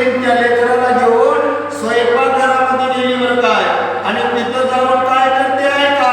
मैत्रीण त्या लेकराला घेऊन स्वयंपाकघरामध्ये गेली बरं काय. आणि तिथं जाऊन काय करते आहे का,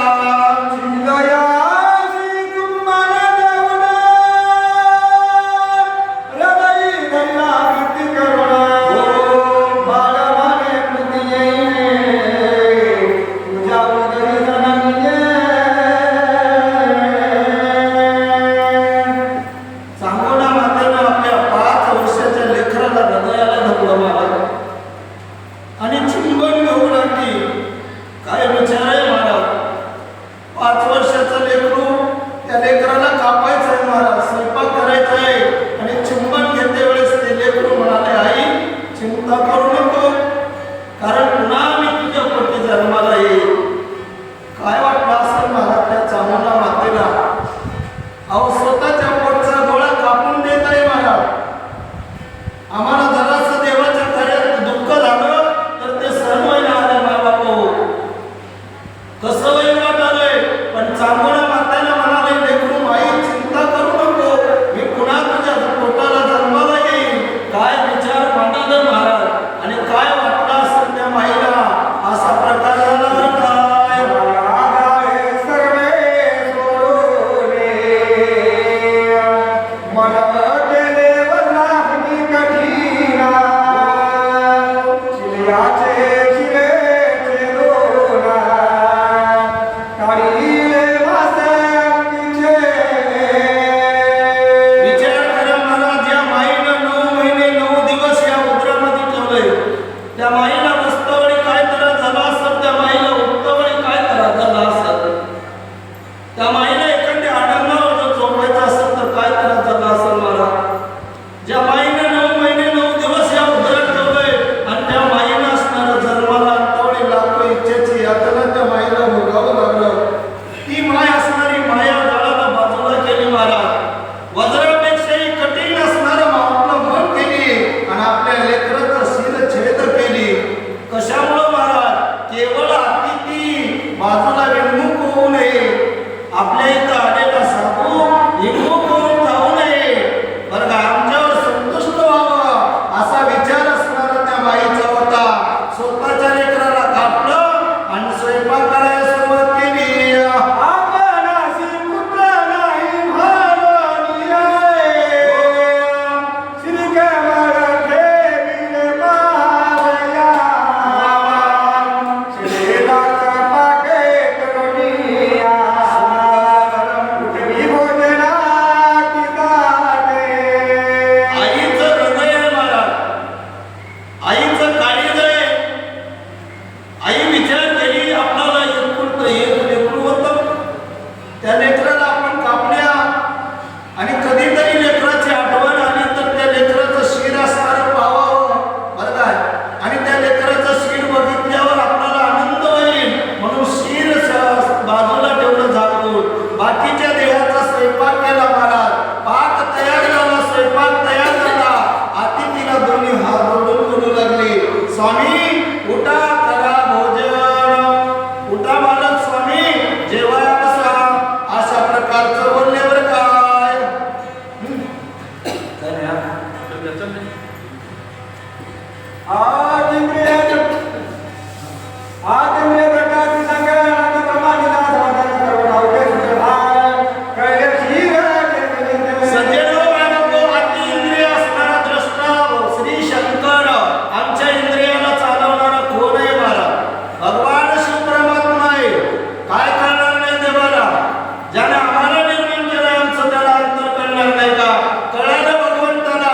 कळालं भगवंताला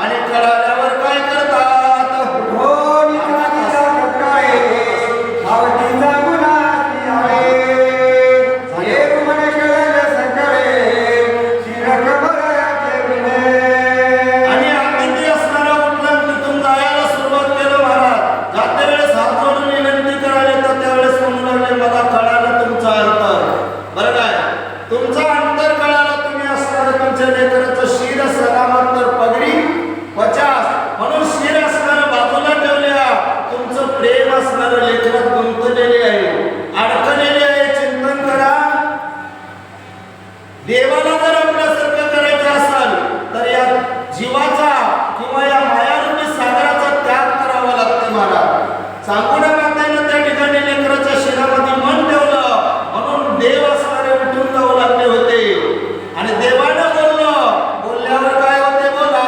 आणि कळाल्यावर काय करतात, सांगून मातानं त्या ठिकाणी लेकराच्या शिरामध्ये मन ठेवलं, म्हणून देव असणारे उठून जाऊ लागले होते. आणि देवानं बोलल्यावर काय होते बोला.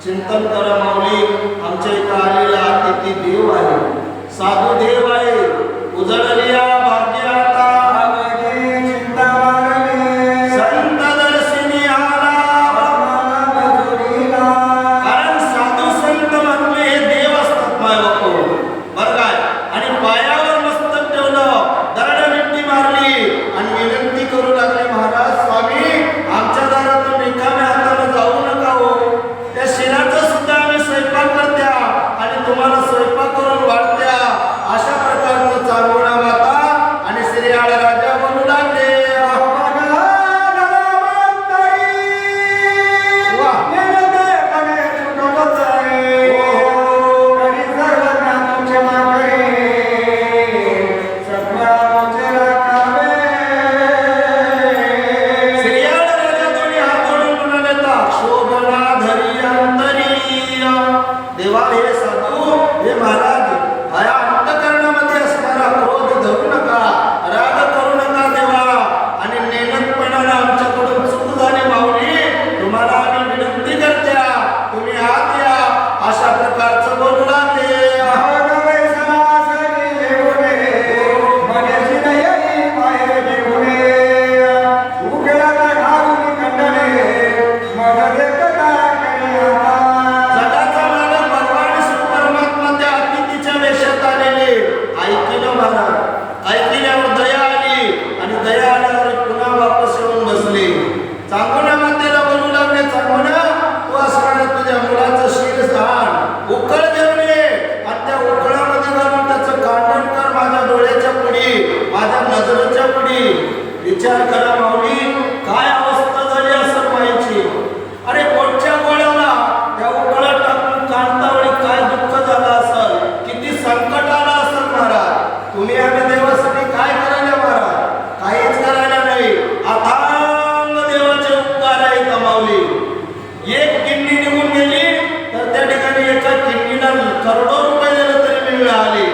चिंतन करा माऊली, आमच्या इथं आलेला अतिथी देव आहे, साधू देव आहे. उजळलिया भाग्य आता संत दर्शनी आला. कारण साधू संत म्हटले हे देव असतात माय बापू, बरं काय. आणि पायावर मस्तक ठेवलं, दरड मिट्टी मारली आणि विनंती करू लागले, महाराज स्वामी आमच्या दारातून रिकाम्या हाताने जाऊ नका हो. त्या शिराचं सुद्धा आम्ही स्वयंपाक करत्या आणि तुम्हाला स्वयंपाक करून वाढत्या. अशा प्रकारचं चांगोळा माता आणि श्रीयाळ राजा बनू लागले. देवा हे साधू हे महाराज, या अंतःकरणामध्ये असणारा क्रोध धरू नका, राग करू नका देवा. आणि नेमकपणाने आमच्याकडून चूक झाली माऊली, तुम्हाला आम्ही विनंती करत्या, तुम्ही आत या. अशा प्रकारचं बोलू लागले. ऐकल्यावर दया आली आणि दया आल्यावर पुन्हा वापस येऊन बसले. चांगोना मातेला बोलू लागले, चांगोना तू असणाऱ्या तुझ्या मुलाचं शिर आण, उकळ घेऊन ये आणि त्या उकळामध्ये घालून त्याचं कांडण कर माझ्या डोळ्याच्या पुढी, माझ्या नजरेच्या पुढी. विचार करा माऊली, काय अवस्था झाली असं व्हायची. अरे पोटच्या गोळ्याला त्या उकळा टाकून कांतावळी काय दुःख झालं असेल, किती संकट आलं असेल महाराज. तुम्ही आम्ही देवासाठी काय करायला महाराज, काहीच करायला नाही. अथांग देवाचे उपकार आहे कमावली. एक किडनी निघून गेली तर त्या ठिकाणी एका किडनीला करोडो रुपये दिले तरी मी मिळाली,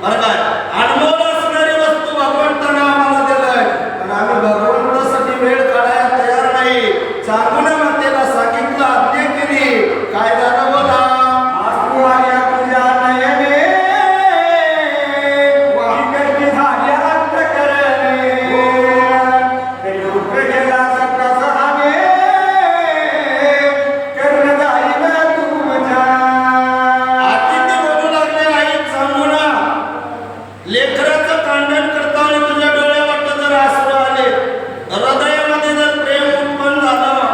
बरं काय. अनमोल असणारी वस्तू भगवंतानं आम्हाला दिलंय, पण आम्ही भगवंतासाठी वेळ काढायला तयार नाही. चांगल्या मातेला सांगितलं, आज्ञा केली, काय झालं बोला. लेकराचं कांडण करताना तुझ्या डोळ्यावाटत जर आसरू आले, हृदयामध्ये जर प्रेम उत्पन्न झालं,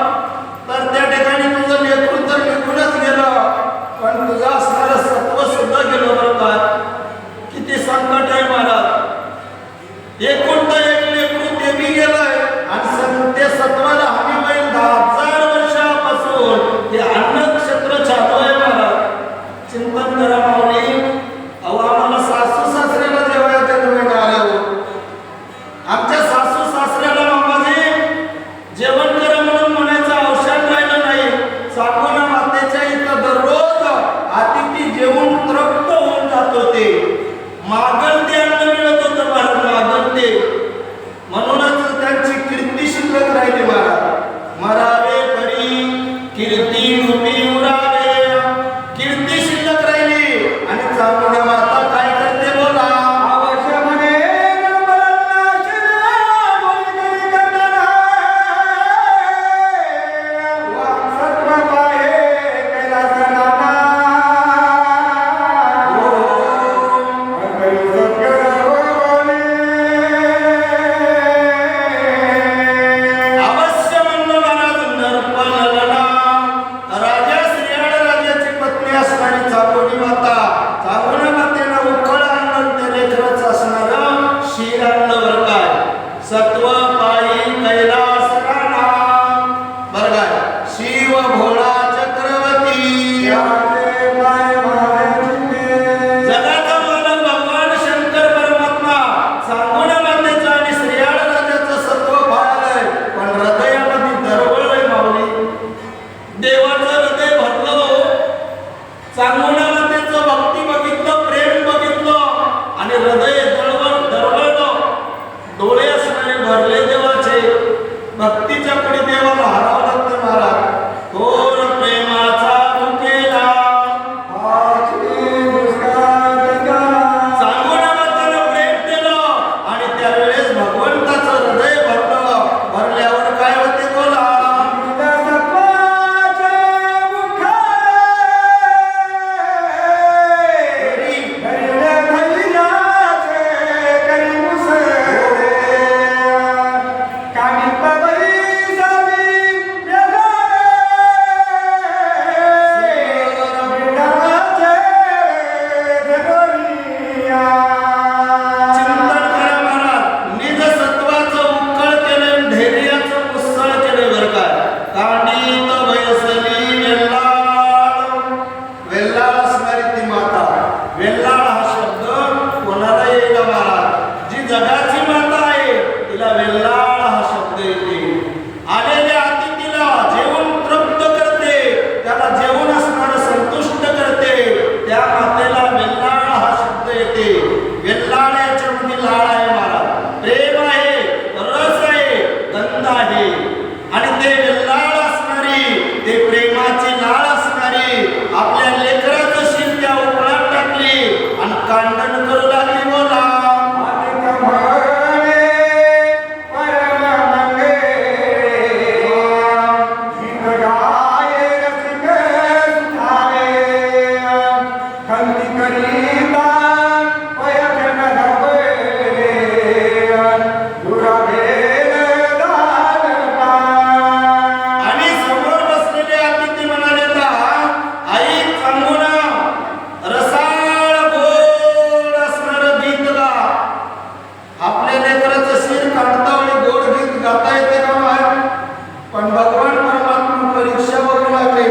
भगवान परमात्मा परीक्षा बघू लागले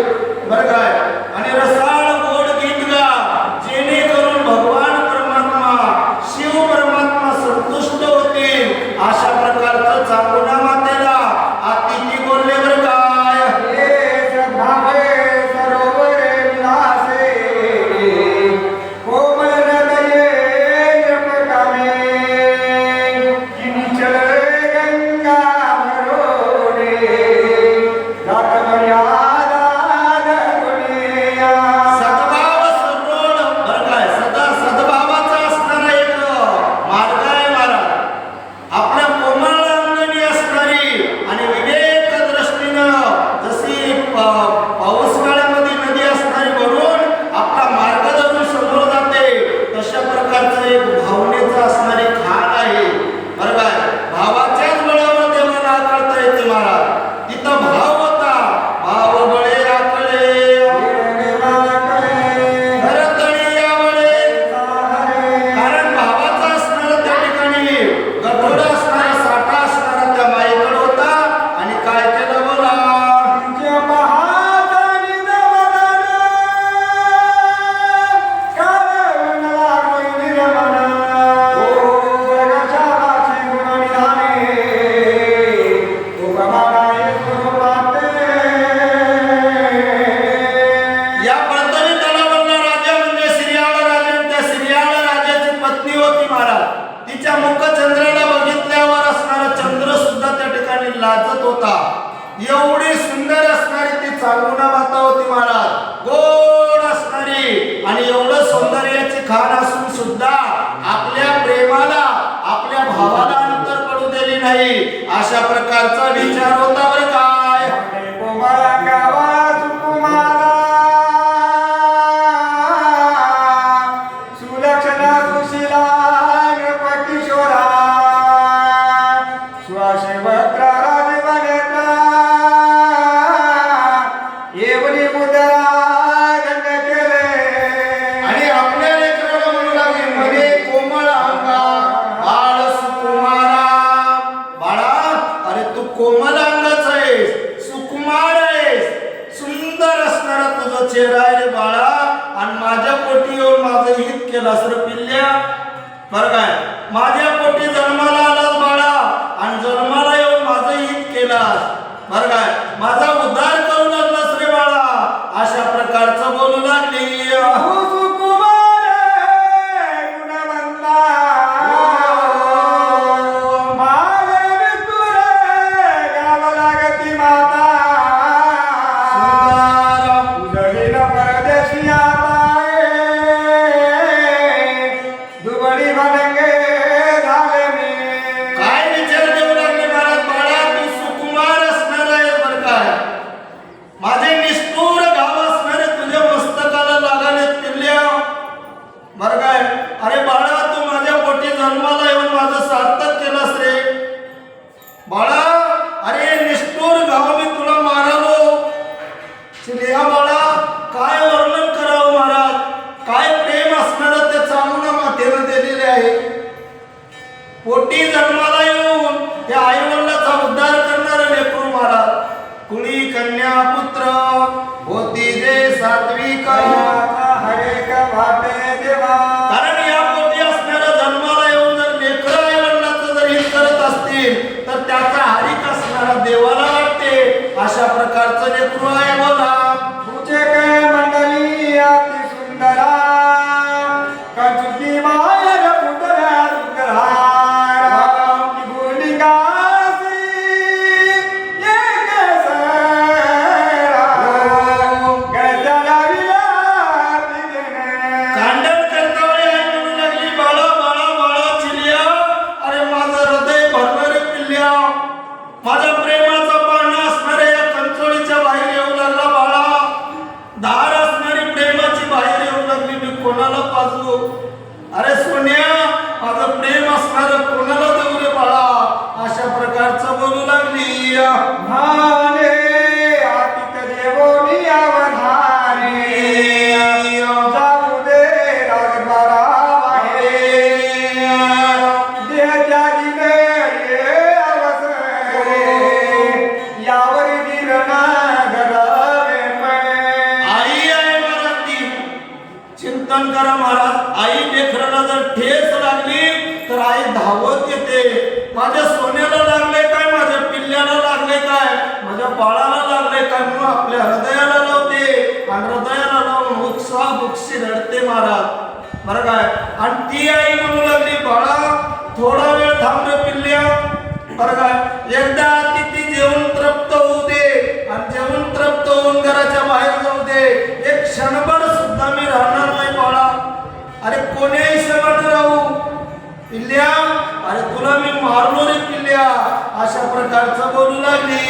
बरं काय. आणि रसाळ गोड गीत गा जेणेकरून भगवान परमात्मा शिव परमात्मा संतुष्ट होतील अशा प्रकारचं चांगुणा मातेला अतिथी बोलले बरं काय. लाजत होता. एवढी सुंदर असणारी ती चांगुणा माता होती महाराज, गोड असणारी आणि एवढं सौंदर्याची खाण असून सुद्धा आपल्या प्रेमाला आपल्या भावाला अंतर पडू दिली नाही अशा प्रकारचा विचार होता बरं काय. कोमल अंगाचा आहेस, सुकुमार आहेस, सुंदर असणारा तुझा चेहरा आहे रे बाळा. आणि माझ्या पोटी येऊन माझं हित केलास रे पिल्ल्या. बरं काय, माझ्या पोटी जन्माला आलास बाळा आणि जन्माला येऊन माझं हित केलास. बरं काय, माझा उद्धार करू लागलास रे बाळा अशा प्रकारचं बोलू लागली. अरे बाळा, तू माझ्या पोटी जन्माला येऊन माझं सार्थक केलंस रे बाळा. अरे निष्ठुर गाव, मी तुला मारालो. चिलिया बाळा, काय वर्णन करावं महाराज, काय प्रेम असणारं त्या चांगुणा मातेनं दिलेले आहे. पोटी जन्माला येऊन त्या आई वडिलांचा उद्धार करणारं लेकरू महाराज. कुणी कन्या पुत्र होती जे सात्विक हरेक भाटे देवा. कारण या पोटी असणाऱ्या जन्माला येऊन जर लेकरं आई वडिलांचं जर हित करत असतील तर त्याचा हरिक असणारा देवाला वाटते अशा प्रकारचं लेकरू आहे. बोला तुझे काय मंडळी अति सुंदरा कंचुकी मायर पुतळ्या सुंदरा माझ्या प्रेमाचा पाळणा असणाऱ्या या कंचोळीच्या बाहेर येऊ लागला. धावत येते. माझ्या सोन्याला लागले काय, माझ्या पिल्ल्याला लागले काय, माझ्या बाळाला लागले काय म्हणून आपल्या हृदयाला लावते आणि हृदयाला लावून बुक्सा बुक्सी रडते महाराज. बरं काय. आणि ती आई म्हणू लागली बाळा थोडा वेळ थांब रे पिल्ल्या. बरं काय. एकदा ती जेवण तृप्त होऊ दे आणि जेवण तृप्त होऊन घराच्या बाहेर जाऊ दे. एक क्षणभर सुद्धा मी राहणार नाही बाळा. अरे कोण्याही सगळं राहू पिल्ल्या, अरे तुला मी मारलो रे पिल्ल्या, अशा प्रकारचं बोलू लागली.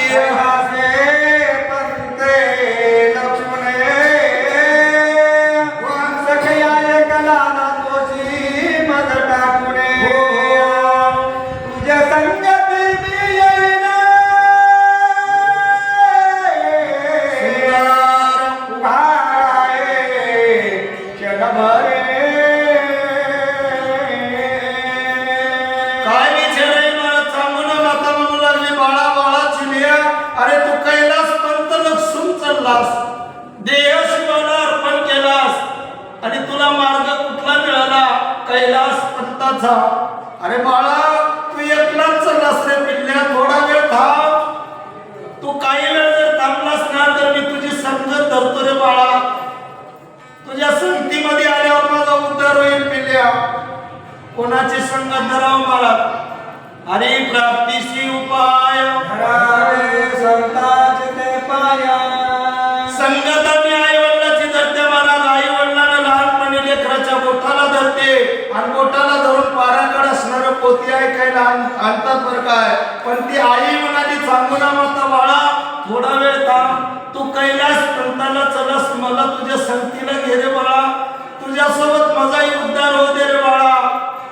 देह शिवाला अर्पण केलास आणि तुला मार्ग कुठला मिळाला, कैलास पंथाचा. अरे बाळा तू एकलाच चाललास रे पिल्ल्या, थोडा वेळ थांब. तू काही वेळ जर थांबलास ना तर मी तुझी संगत धरतो रे बाळा. तुझ्या संगतीमध्ये आल्यावर माझा उद्धार होईल पिल्ल्या. कोणाची संगत धराव महाराज. हरी प्राप्तीशी उपाय संताचे ते पाया. संगत मी आई वडिलाची धरते महाराज. आई वडिलांना लहानपणी लेकराच्या बोटाला धरते आणि बोटाला धरून पाराकडे असणारं पोती ऐकायला आणतात बरं काय. पण ती आई म्हणाली चांगला माता बाळा थोडा वेळ थांब. तू कैलास पंथाला चलस, मला तुझ्या संगतीला घे रे बाळा. तुझ्यासोबत माझाही उद्धार होऊ दे रे बाळा.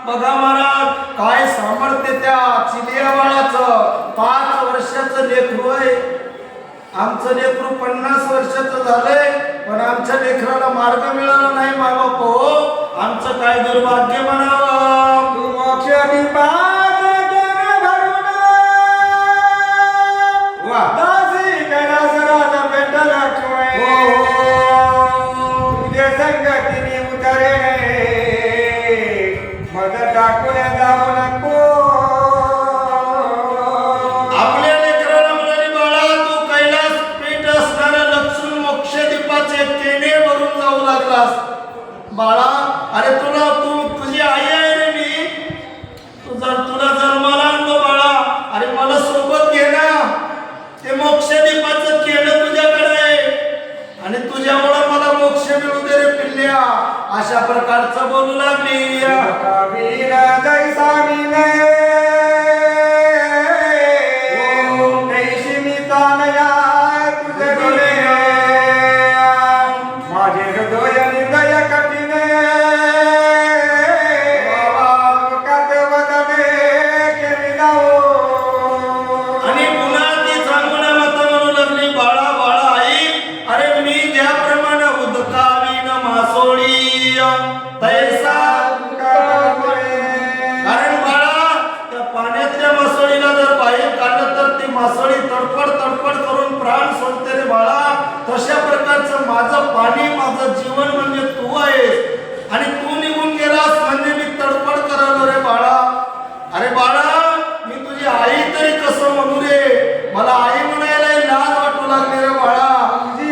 बघा महाराज काय सामर्थ्य त्या चिलिया बाळाचं. 5 वर्षाचं लेकरू आहे. आमचं लेकरू 50 वर्षाचं झालंय पण आमच्या लेकराला मार्ग मिळाला नाही मायबाप हो. आमचं काय दुर्भाग्य म्हणावं. तू मोक्ष संगतीने उतरे मग टाकून जाऊ नको. आपल्या लेकराला म्हणाली बाळा तू कैलास पीठ असणाऱ्या लक्ष्मण मोक्ष दीपाचे केणे भरून जाऊ लागलास. बाळा अरे तुझी आई आहे रे मी. तुला जन्माला आणलो बाळा. अरे मला सोबत घे ना. ते मोक्ष दीपाचं केणं तुझ्याकडे आहे आणि तुझ्यामुळे मला मोक्ष मिळू दे रे पिल्ल्या. अशा प्रकारचं बोलू लागली. मासळी तडपड तडपड करून प्राण सोडते रे बाळा. तशा प्रकारचं माझं पाणी माझं जीवन म्हणजे तू आहेस आणि तू निघून गेलास म्हणजे मी तडपड करालो रे बाळा. अरे बाळा मी तुझी आई तरी कसं म्हणू रे. मला आई म्हणायला लाज वाटू लागली रे बाळा. तुझी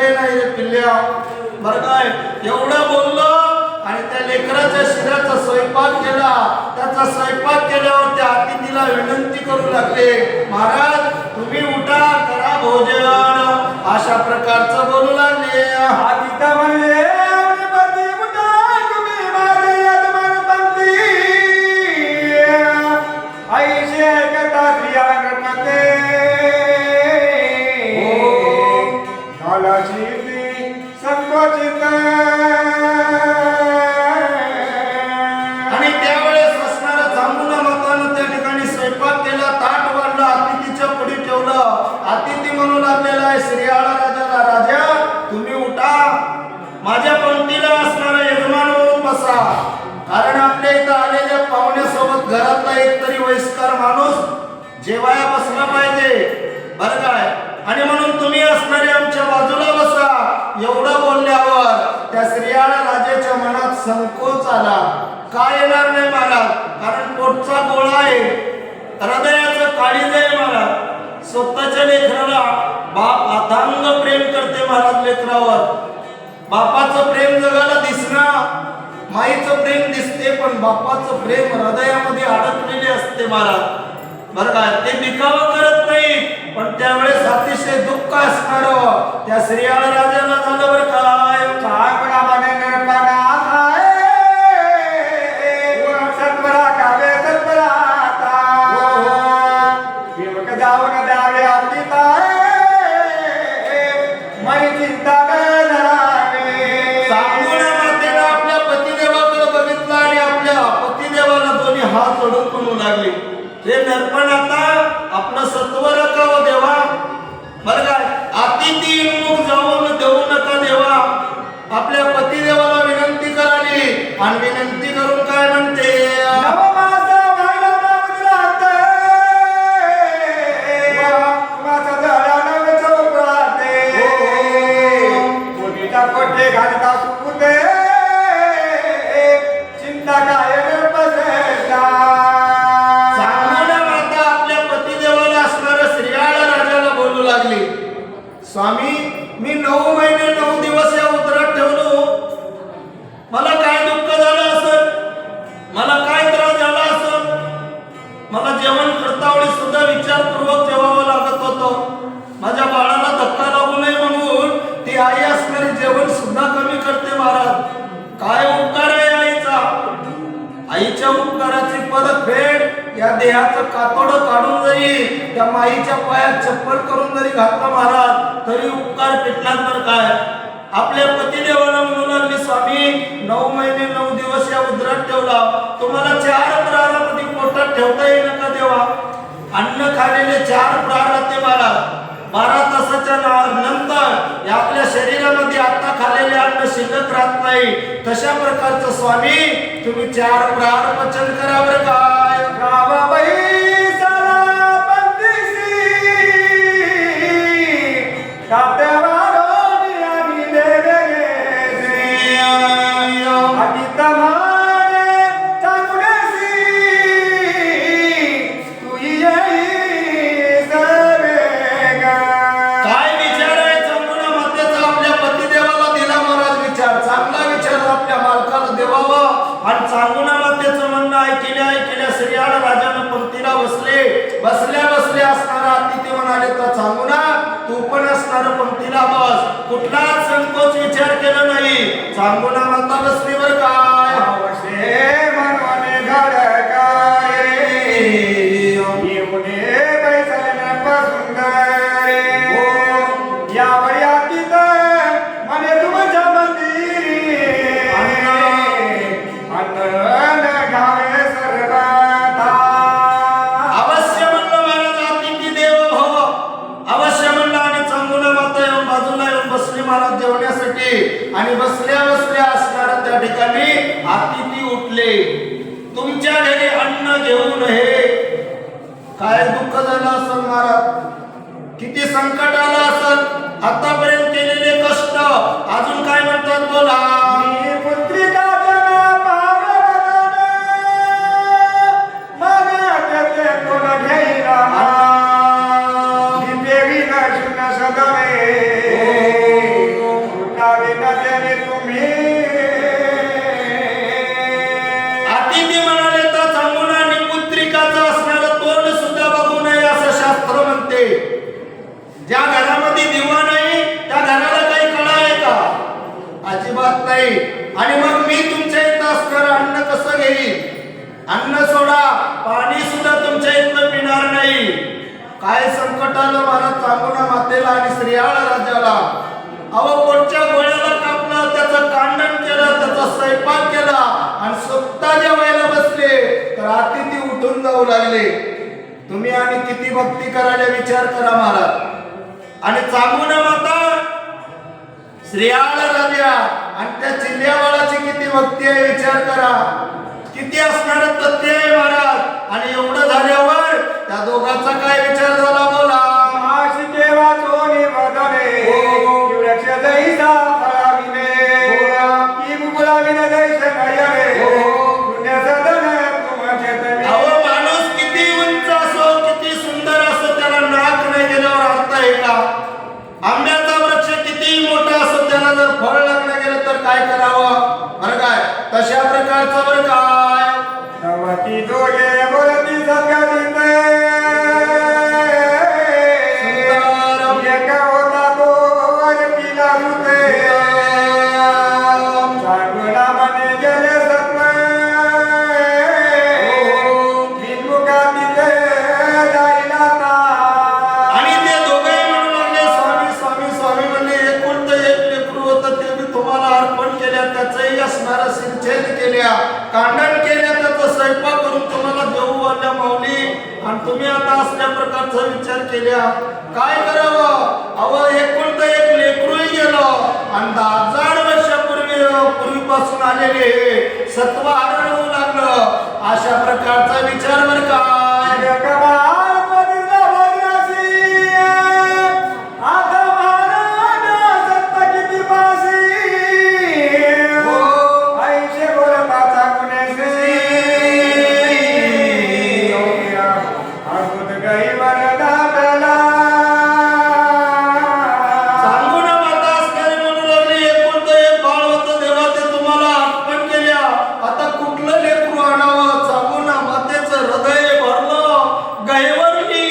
काही नाही रे पिल्ल्या. बरं काय एवढं बोललं आणि त्या लेकराच्या शिराचा स्वयंपाक केला. त्याचा स्वयंपाक केल्यावर त्या अतिथीला विनंती करू लागले, महाराज तुम्ही उठा, करा भोजन, अशा प्रकारचं बोलू लागले. आदित्य म्हणले पती उठा, तुम्ही माझे यजमान पंथी. आईशी ऐकता क्रिया करते कालाची ती संकोचित. आणि त्यावेळेस असणारा जांभुना मातानं त्या ठिकाणी स्वयंपाक केला, ताट वाढलं, अतिथीच्या पुढे ठेवलं. अतिथी म्हणू लागलेला आहे श्रीयाळा राजाला, राजा तुम्ही उठा, माझ्या पंक्तीला असणारा यजमान होऊन बसा. कारण आपल्या इथं आलेल्या पाहुण्यासोबत घरातला एक तरी वयस्कर माणूस जेवाया बसला पाहिजे. बरं काय, आणि म्हणून तुम्ही असणारे आमच्या बाजूला बसा. एवढं बोलल्यावर त्या श्रीयाळा राजाच्या मनात संकोच आला. काय येणार नाही महाराज, कारण पोटचा गोळा आहे, हृदयाचं काळीज आहे महाराज. स्वतःच्या लेकराला बाप अथांग प्रेम करते महाराज. लेकरावर बापाचं प्रेम जगाला दिसणं, माईचं प्रेम दिसते, पण बापाचं प्रेम हृदयामध्ये अडकलेले असते महाराज. बरं काय, ते दिखावा करत नाही, पण त्यावेळेस अतिशय दुःख असणार त्या श्रीयाळ राजाला झालं. बरं काय, चांगला मने निर्पणा आहे, सत्वरा कावे सत्वरा आता. विमुख जाऊन द्यावे अर्पिता, मनी चिंता धरावे. सांगून मातेला आपल्या पतिदेवाकडे बघितलं आणि आपल्या पतिदेवाला दोन्ही हात जोडून म्हणू लागले, हे नरपण आता आपलं सत्व रकावं देवा. बरं काय, अतिथी मुख जाऊन देऊ नका देवा. आपल्या पतिदेवाला विनंती कराली आणि विनंती करून काय म्हणते, कोठे घालता सुकुते चिंता काय बसेला. स्वामी मी 9 महिने 9 दिवस या उदरात ठेवलो, मला काय दुःख झालं असेल, मला काय त्रास झाला असेल. मला जेवण करता वेळी सुद्धा विचारपूर्वक जेवावं लागत होतं. माझ्या बाळाला धक्का लागू नये म्हणून ती आई असणारी जेवण सुद्धा कमी करते महाराज. काय उपकार आहे आईचा. आईच्या उपकाराची परतफेड या देहाचं कातोडं काढून जरी त्या माईच्या पायात चप्पल करून जरी घातला महाराज, तरी उपकार पेटणार. तर काय, आपल्या पतिदेवाला म्हणू लागले, स्वामी 9 महिने 9 दिवस या उदरात ठेवला, तुम्हाला 4 प्रहारामध्ये पोटात ठेवता येईल का देवा. अन्न खाल्लेले 4 प्रहार राहते महाराज. 12 तासाच्या नंतर या आपल्या शरीरामध्ये आता खाल्लेले अन्न शिल्लक राहत नाही. तशा प्रकारचं स्वामी तुम्ही 4 प्रहार पचन करा. बरं काय, गावाबाई साला पंथीसी काट्यावाडोनी आम्ही देवेगे आदित्य माने चांगुडेसी तू येई सवेगा. काय विचार आहे चांगुना मातेचा आपल्या पतिदेवाला दिला महाराज. विचार चांगला विचार आपल्या मालकाला देवावा. आणि चांगुना मातेचं म्हणणं ऐकल्या श्रीयाळ राजानं पंक्तीला बसले. बसल्या असणारा अतिथी म्हणाले, तर चांगुना तू पण असणार पंक्तीला बस. कुठलाच संकोच विचार केला नाही. चांगुना माता बसली. बरं काय, अवशे मनवने घडकारे येऊने बैसल्यापासून गरे. यावर यातीत मने तुमच्या मंदिरी अन्न घावे सर्वथा. अवश्य म्हणलं महाराज, अतिथी देव भव. अवश्य म्हणलं. आणि चांगुना माता येऊन बाजूला येऊन बसली महाराज जेवण्यासाठी. आणि बसल्या असणाऱ्या त्या ठिकाणी अतिथी उठले. तुमच्या घरी अन्न घेऊन हे काय दुःख झालं असेल महाराज, किती संकट आलं असेल. आतापर्यंत केलेले कष्ट अजून काय म्हणतात बोला. मी पुत्रिका जना पावलं मागे कोण घेईना देवी न शून्य सदवे. चांगुना मातेला आणि श्रीयाळ राजाला अहो पोटच्या गोळ्याला कापलं, त्याचं कांडण केलं, त्याचा स्वयंपाक केला आणि स्वतः जेवायला बसले तर अतिथी उठून जाऊ लागले. तुम्ही आणि किती भक्ती करायला विचार करा महाराज. आणि चांगुना माता श्रीयाळ राजा आणि त्या चिल्ल्या बाळाची किती भक्ती आहे विचार करा. किती असणार तथ्य आहे महाराज. आणि एवढं झाल्यावर त्या दोघांचा काय विचार झाला बोला. माशी देवा चोनी बदले वृक्ष जैसा फळाविने की मुकुलाविने जैसे नयने पुण्य सदन तुमचे तवी. अहो माणूस किती उंच असो, किती सुंदर असो, त्याला नाक नाही गेल्यावर अर्थ आहे का. आंब्याचा वृक्ष किती मोठा असो, त्याला जर फळ लागलं गेलं तर काय करावं बरं काय. तशा प्रकारचं बरं काय. नवती दोघे बोलती सगळीते एक होता तो वरतीला होते चांगला म्हणे गेले सत्व बिनमुखा तिथे जाईला ता. आणि ते दोघे म्हणू लागले स्वामी स्वामी स्वामी म्हणले एकुलतं एक लेकरू होतं ते मी तुम्हाला अर्पण केल्या, त्याचंही असणारं शिरछेद केल्या, कांडण केल्या, त्याचा स्वयंपाक करून तुम्हाला देऊ वाढल्या माऊली. आणि तुम्ही आता असल्या प्रकारचा विचार केल्या काय करावं. अहो एकुलतं एक लेकरूही गेलं आणि 10,000 वर्षापूर्वीपासून आलेले हे सत्व हरण होऊ लागलं. अशा प्रकारचा विचार बरं काय. एक बाळ पडला भरसी आता महाराज सत्ता किती पासी ऐशे बोलताचा गुणेशी अद्भुत गई वरदानला. चांगुना माता असणारी म्हणू लागली एकुलतं एक बाळ होतं देवा, ते तुम्हाला अर्पण केल्या, आता कुठलं लेकरू आणावं. चांगुना मातेचं हृदय भरलं गैवरली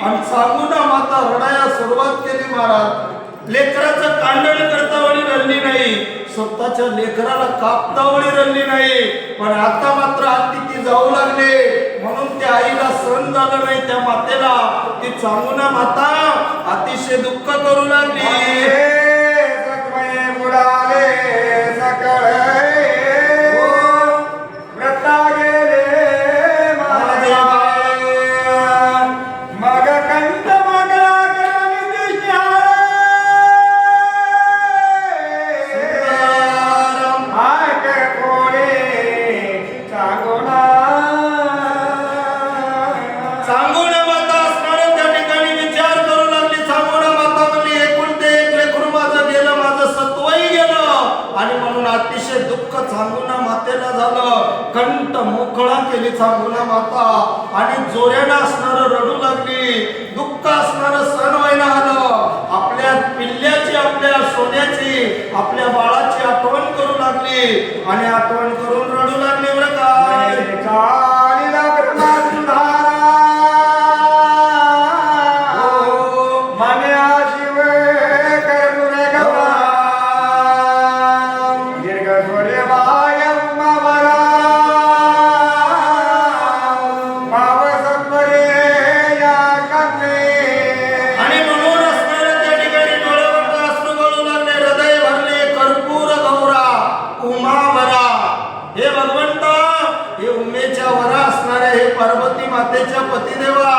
आणि चांगुना माता रडाया सुरुवात केली महाराज. लेकराचं कांडण करता वळी रडली नाही, स्वतःच्या लेकराला कापता वळी रडली नाही. पण आता मात्र अतिथी जाऊ लागले म्हणून त्या आईला सहन झालं नाही. त्या मातेला ती चांगुना माता अतिशय दुःख करू लागली. सत्मये बुडाले सकळे व्रता गेले महादेवा मग कंठ मगला करणी दिशाळे आक कोणी चांगुना. चांगुना माता असणाऱ्या त्या ठिकाणी विचार करू लागली. चांगुना माता म्हणली एकुलते एक लेकरू माझं गेलं, माझं सत्वही गेलं. आणि म्हणून अतिशय दुःख चांगुना मातेला झालं. कंठ मोकळा केली चांगुना माता आणि जोऱ्यानं असणारं रडू लागली. दुःख असणारं सण व्हायला आलं. आपल्या पिल्ल्याची, आपल्या सोन्याची, आपल्या बाळाची आठवण करू लागली आणि आठवण करून रडू लागली बरं काय. चालीला ब्रह्मा सुधारा मन्या शिव करुणे गवा दीर्घ सूर्य बाय उमावरा पावसत्वरे या कन्ने. आणि म्हणून असणाऱ्या त्या ठिकाणी डोळ्यावर अश्रू गळू लागले, हृदय भरले. कर्पूर गौरा उमावरा, हे भगवंता, हे उमेच्या वरा असणाऱ्या हे पार्वती मातेच्या पतिदेवा,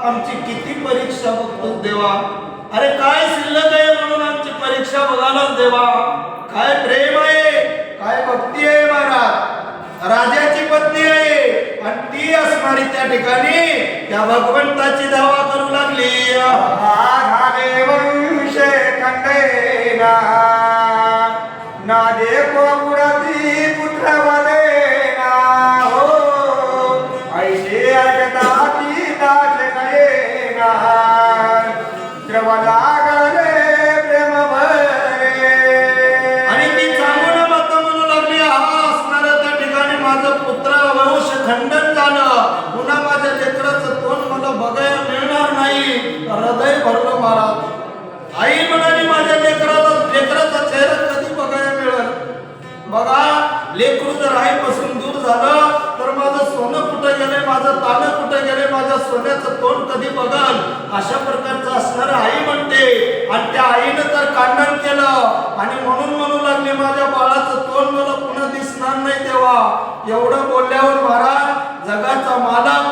आमची किती परीक्षा बघतो देवा. अरे काय शिल्लक आहे म्हणून आमची परीक्षा बघायलाच देवा. काय प्रेम आहे, काय भक्ती आहे महाराज. राजाची पत्नी आहे आणि ती असणारी त्या ठिकाणी त्या भगवंताची धावा करू लागली. आधारे वंशे खंडेना ना देखो पुरती पुत्र वदेना हो ऐसे ऐकता ती दास नयेना द्रव लागले प्रेम भरे. आणि ती चांगुना माता म्हणू लागली हा असणाऱ्या त्या ठिकाणी माझं पुत्र वंश खंडन झालं, पुन्हा माझ्या लेकराचं तोंड मला बघायला मिळणार नाही. हृदय भरलं महाराज. आई म्हणाली माझ्या लेकराचा चेहरा कधी बघायला मिळेल. बघा लेकरू जर आईपासून दूर झालं तर माझं सोनं कुठं गेले, माझं तानं कुठं गेले, माझ्या सोन्याचं तोंड कधी बघल अशा प्रकारचं असणारं आई म्हणते. आणि त्या आईनं तर कांडन केलं आणि म्हणू लागले माझ्या बाळाचं तोंड मला पुन्हा दिसणार नाही तेव्हा. एवढं बोलल्यावर महाराज जगाचा मालक,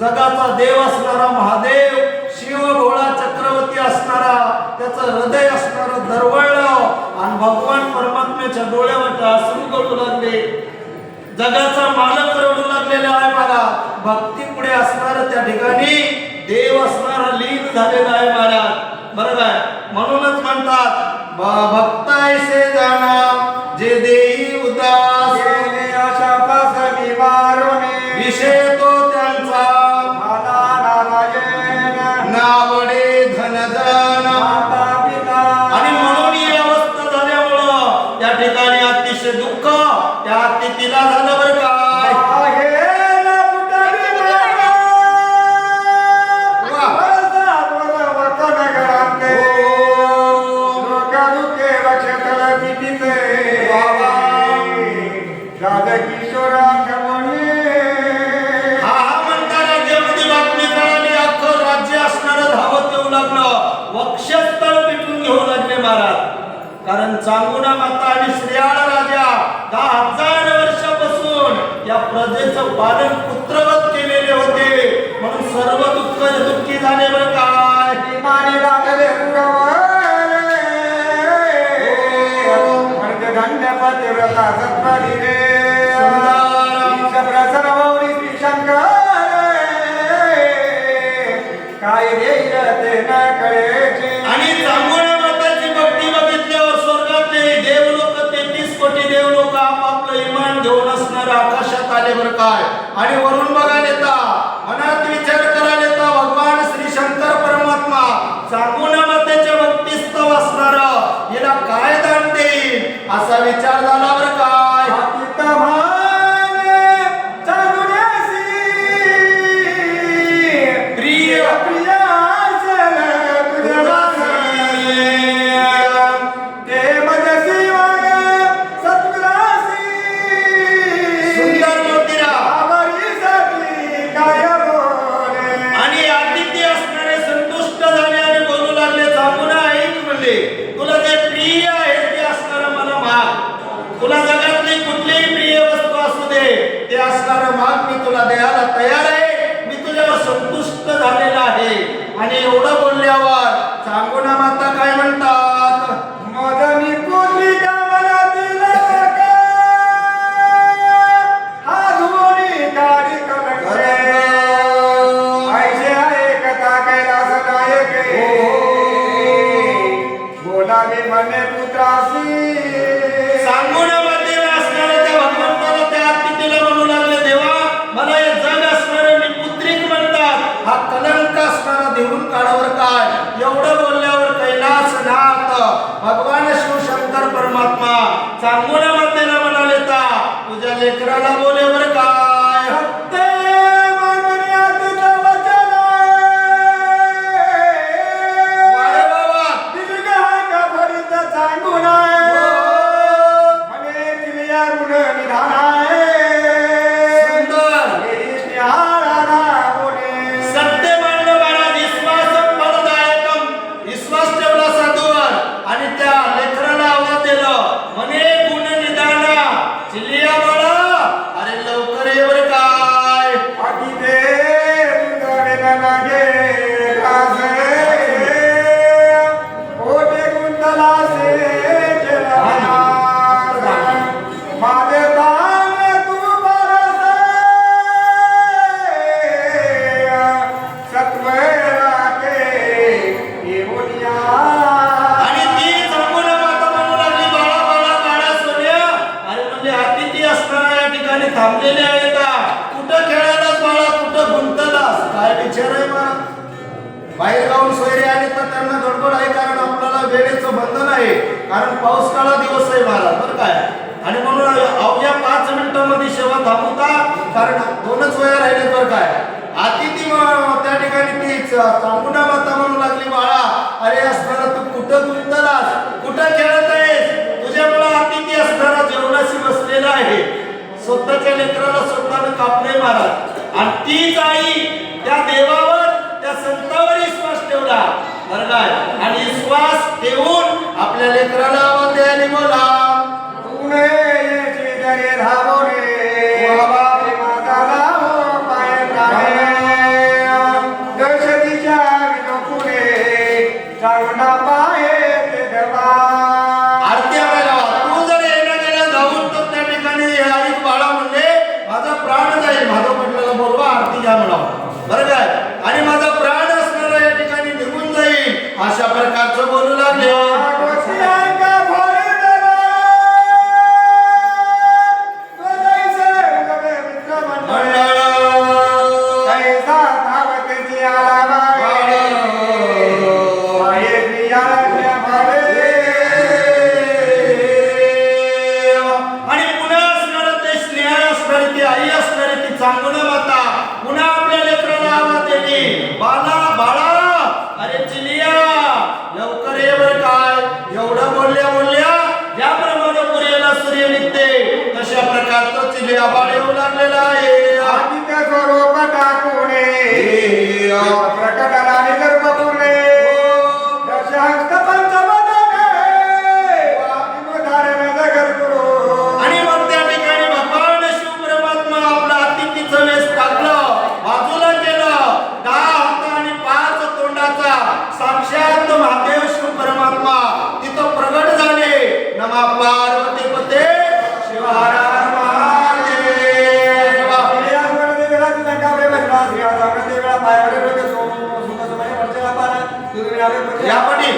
जगाचा देव असणारा महादेव, शिव भोळा चक्रवर्ती असणारा, त्याचं हृदय असणारं दरवळलं आणि भगवान परमात्म्याच्या डोळ्यावर अश्रू गळू लागले. जगाचा मालक रडू लागलेला आहे मला. भक्ती पुढे असणार त्या ठिकाणी देव असणारा लीन झालेला आहे महाराज. बरोबर आहे. म्हणूनच म्हणतात भक्त ऐसे जाना जे देई उदास, अशा पासनी वारुणे विषय तो त्यांचा माता नारायण नावडे धनधन. माता पिता. आणि म्हणून ही अवस्था झाल्यामुळं त्या ठिकाणी अतिशय दुःख त्या अतिथीला झालं बरं काय. आहेला फुटाली माता. वतन घराते लोकादुखे वक्षतल पितीते राधकिशोरा खमोनी. हा म्हणता राज्यामध्ये बातमी कळाली. अख्खं राज्य असणारं धावत येऊ लागलं. वक्षस्थळ पिटून घेऊ लागले महाराज. कारण चांगुणा माता आणि श्रेयाळ राजा 10,000 वर्षापासून या प्रजेचं पालन पुत्रवत केलेले होते. म्हणून सर्व दुःखी झाले बरं काय. विमानी लागले पुरवले म्हणजे धन्य पतिव्रता सत्पदी रे. प्रसन्न मौरी श्री शंकर काय देईल ते न कळेचे. आणि चांगुणा माताची भक्ती बघितल्यावर स्वर्गातले देवलोक 33 कोटी देवलोक आपापलं इमान घेऊन असणार आकाशात आले बरं काय. आणि वरून बघायला येता, मनात विचार करायला येता भगवान श्री शंकर परमात्मा चांगुणा मातेच्या भक्तीस्तव असणार हिला काय दान देईल असा विचार झाला बरं काय. प्रिय सुंदर मोतीरा. आणि अतिथी असणारे संतुष्ट झाले आणि बोलू लागले चांगुणा ऐक म्हणले तुला जे प्रिय आहे ते असणारं मला माग. तुला जगातली कुठलीही प्रिय वस्तू असू दे ते असणारं माग मी तुला द्यायला तयार आहे. मी तुझ्यावर संतुष्ट झालेला आहे. आणि एवढं बोलल्यावर चांगुणा माता काय म्हणतात. मदनी पुत्री कामनातील हा धुनी काढी कलंके ऐसे आहे कथा कैलास नायके बोलावे म्हणे पुत्रासी. चांगुणा मातेला असणाऱ्या त्या भगवंताला त्या अतिथीला म्हणू लागले देवा मला हे जग असणारे मी पुत्रिक म्हणतात हा कलंक असणारा देऊन काढावर काय. एवढं बोलल्यावर कैलासनाथ भगवान शिवशंकर परमात्मा चांगुणा मातेला म्हणाले ता तुझ्या लेकराला बोलेवर काय. सत्य मानण्यात वचन अरे बाबा दीर्घ का भरित सांगून म्हणे तिलिया गुण निधान सुंदर सत्य मानलं महाराज. विश्वासम फलदायकम. विश्वास ठेवला साधूवर आणि त्या लेकराला आवाज दिलं म्हणे गुण निदाना चिलिया बाळा अरे लवकर ये बरं काय. आणि ती चांगुणा माता म्हणू लागली बाळा बाळा काढा सोन्या. अरे म्हणजे अतिथी असताना या ठिकाणी थांबलेले आहेत. कुठं खेळायलास बाळा कुठं गुंतलास काय विचार आहे मला. बाहेर गावून सोयरे आले तर त्यांना गडबड आहे कारण आपल्याला वेळेचं बंधन आहे. कारण पाऊस काळा दिवस आहे मला बरं काय. आणि म्हणून अवघ्या 5 मिनिटांमध्ये सेवा थांबवता कारण 2च वेळा राहिले बरं काय. अतिथी त्या ठिकाणी ती चांगुणा माता म्हणू लागली बाळा अरे असणारा तू कुठं गुंतलास कुठं खेळत आहेस. तुझ्यामुळे अतिथी असणारा जेवणाशी बसलेला आहे. स्वतःच्या लेकराला स्वतःनं कापले महाराज. आणि तीच आई त्या असं बोलू लागले. गोष्टींका भोरी देवा तुझैसे उगवे मित्र मंडळ कैसा धावतेची आला बाळे बाहेर निघाल्या भाडे आणि पुन्हा असणार ते स्नेह असणार ती आई असणार ती चांगून माता पुन्हा आपल्या लेकराला आवाज देणे, बाला बाळा अरे चिलिया लवकर ये बर काय. एवढं बोलल्या ज्याप्रमाणे पुरेला सूर्य निघते तशा प्रकारचं चिलिया बाळ येऊ लागलेला आहे. आदित्य स्वरूप टाकूने प्रकटला निगर्भ पुरे दशहस्त पंचमदने धारण जगत गुरु आणि मग त्या ठिकाणी भगवान शिव परमात्मा आपला अतिथीचं वेश टाकलं, बाजूला केलं, 10 हात आणि 5 तोंडाचा साक्षात महादेव शिव परमात्मा तिथं प्रगट झाले. नमा पार्वती पते शिव हर हर महादेव. या पाटील.